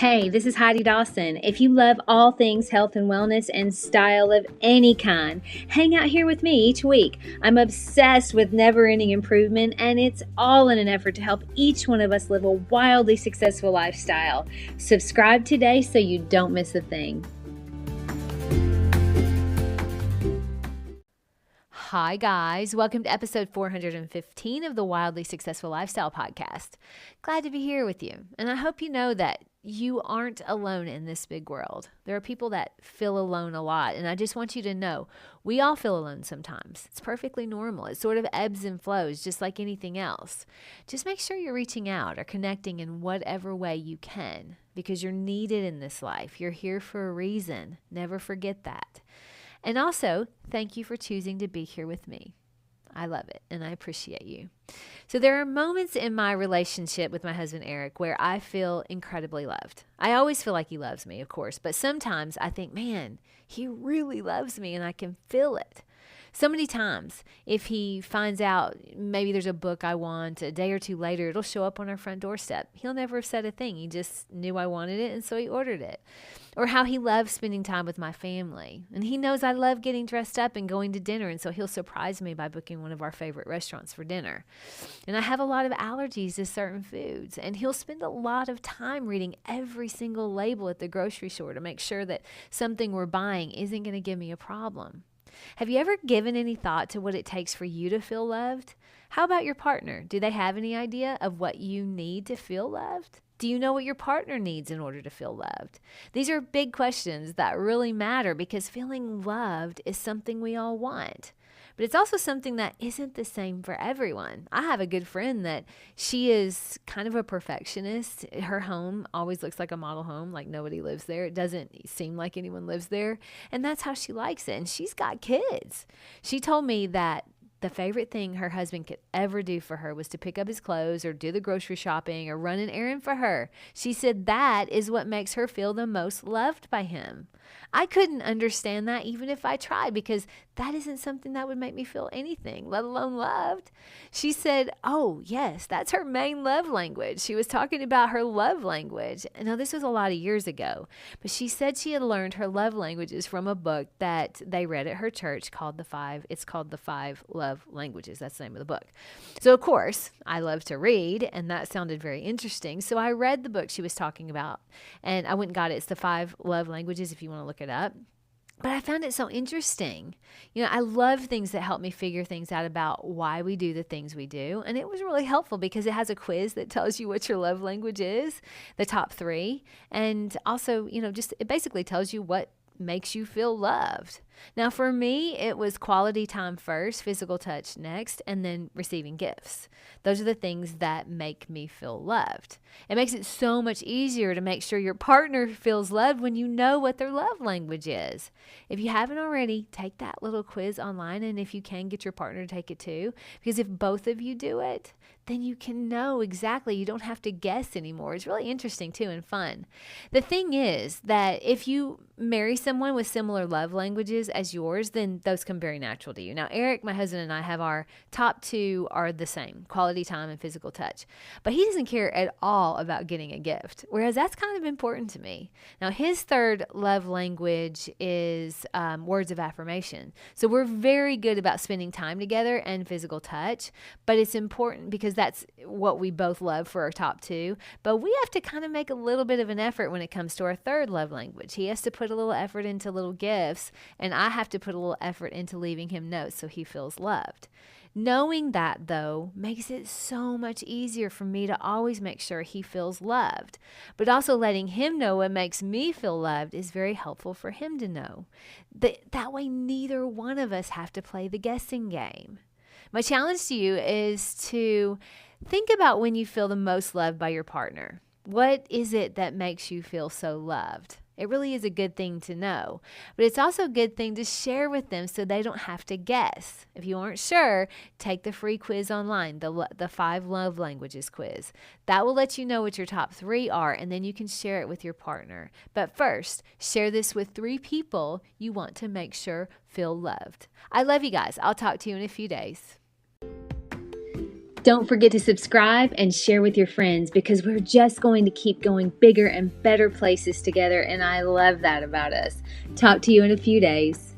Hey, this is Heidi Dawson. If you love all things health and wellness and style of any kind, hang out here with me each week. I'm obsessed with never-ending improvement, and it's all in an effort to help each one of us live a wildly successful lifestyle. Subscribe today so you don't miss a thing. Hi, guys. Welcome to episode 415 of the Wildly Successful Lifestyle Podcast. Glad to be here with you, and I hope you know that you aren't alone in this big world. There are people that feel alone a lot, and I just want you to know we all feel alone sometimes. It's perfectly normal. It sort of ebbs and flows just like anything else. Just make sure you're reaching out or connecting in whatever way you can because you're needed in this life. You're here for a reason. Never forget that. And also, thank you for choosing to be here with me. I love it, and I appreciate you. So there are moments in my relationship with my husband, Eric, where I feel incredibly loved. I always feel like he loves me, of course, but sometimes I think, man, he really loves me, and I can feel it. So many times, if he finds out maybe there's a book I want, a day or two later, it'll show up on our front doorstep. He'll never have said a thing. He just knew I wanted it, and so he ordered it. Or how he loves spending time with my family. And he knows I love getting dressed up and going to dinner, and so he'll surprise me by booking one of our favorite restaurants for dinner. And I have a lot of allergies to certain foods, and he'll spend a lot of time reading every single label at the grocery store to make sure that something we're buying isn't going to give me a problem. Have you ever given any thought to what it takes for you to feel loved? How about your partner? Do they have any idea of what you need to feel loved? Do you know what your partner needs in order to feel loved? These are big questions that really matter because feeling loved is something we all want. But it's also something that isn't the same for everyone. I have a good friend that she is kind of a perfectionist. Her home always looks like a model home, like nobody lives there. It doesn't seem like anyone lives there. And that's how she likes it. And she's got kids. She told me that the favorite thing her husband could ever do for her was to pick up his clothes or do the grocery shopping or run an errand for her. She said that is what makes her feel the most loved by him. I couldn't understand that even if I tried because that isn't something that would make me feel anything, let alone loved. She said, oh, yes, that's her main love language. She was talking about her love language. Now, this was a lot of years ago, but she said she had learned her love languages from a book that they read at her church called It's called The Five Love Languages. That's the name of the book. So, of course, I love to read, and that sounded very interesting. So I read the book she was talking about, and I went and got it. It's The Five Love Languages if you want to look it up. But I found it so interesting. I love things that help me figure things out about why we do the things we do. And it was really helpful because it has a quiz that tells you what your love language is, the top 3. And also, just it basically tells you what makes you feel loved. Now, for me, it was quality time first, physical touch next, and then receiving gifts. Those are the things that make me feel loved. It makes it so much easier to make sure your partner feels loved when you know what their love language is. If you haven't already, take that little quiz online, and if you can, get your partner to take it too, because if both of you do it, then you can know exactly. You don't have to guess anymore. It's really interesting too and fun. The thing is that if you marry someone with similar love languages as yours, then those come very natural to you. Now, Eric, my husband, and I have our top 2 are the same, quality time and physical touch. But he doesn't care at all about getting a gift, whereas that's kind of important to me. Now, his 3rd love language is words of affirmation. So we're very good about spending time together and physical touch, but it's important because that's what we both love for our top 2. But we have to kind of make a little bit of an effort when it comes to our 3rd love language. He has to put a little effort into little gifts, and I have to put a little effort into leaving him notes so he feels loved. Knowing that, though, makes it so much easier for me to always make sure he feels loved. But also letting him know what makes me feel loved is very helpful for him to know. That way, neither one of us have to play the guessing game. My challenge to you is to think about when you feel the most loved by your partner. What is it that makes you feel so loved? It really is a good thing to know, but it's also a good thing to share with them so they don't have to guess. If you aren't sure, take the free quiz online, the 5 love languages quiz. That will let you know what your top 3 are, and then you can share it with your partner. But first, share this with 3 people you want to make sure feel loved. I love you guys. I'll talk to you in a few days. Don't forget to subscribe and share with your friends because we're just going to keep going bigger and better places together, and I love that about us. Talk to you in a few days.